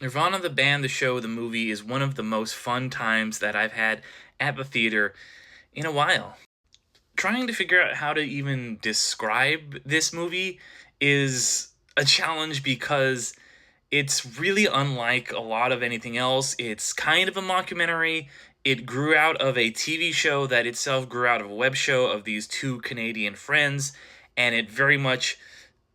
Nirvana, the band, the show, the movie is one of the most fun times that I've had at the theater in a while. Trying to figure out how to even describe this movie is a challenge because it's really unlike a lot of anything else. It's kind of a mockumentary. It grew out of a TV show that itself grew out of a web show of these two Canadian friends, and it very much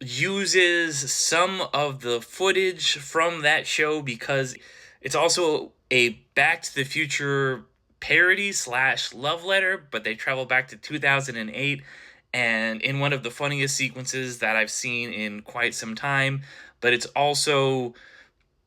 uses some of the footage from that show because it's also a Back to the Future parody slash love letter, but they travel back to 2008 and in one of the funniest sequences that I've seen in quite some time. But it's also,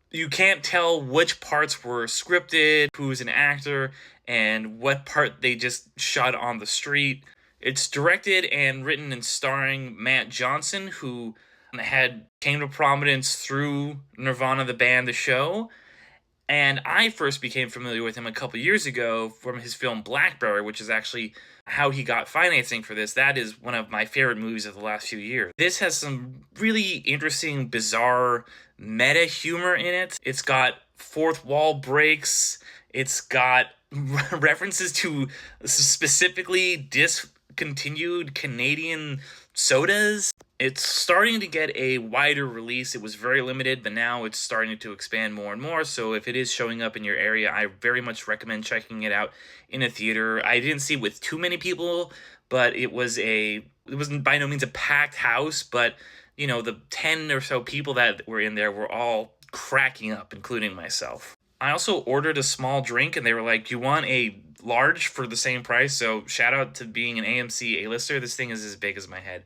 you can't tell which parts were scripted, who's an actor, and what part they just shot on the street. It's directed and written and starring Matt Johnson, who had came to prominence through Nirvana, the band, the show. And I first became familiar with him a couple years ago from his film Blackberry, which is actually how he got financing for this. That is one of my favorite movies of the last few years. This has some really interesting, bizarre meta humor in it. It's got fourth wall breaks. It's got references to specifically discontinued Canadian sodas. It's starting to get a wider release. It was very limited, but now it's starting to expand more and more. So if it is showing up in your area, I very much recommend checking it out in a theater. I didn't see it with too many people, but it wasn't by no means a packed house, but the 10 or so people that were in there were all cracking up, including myself. I also ordered a small drink, and they were like, "Do you want a large for the same price?" So shout out to being an AMC A-lister. This thing is as big as my head.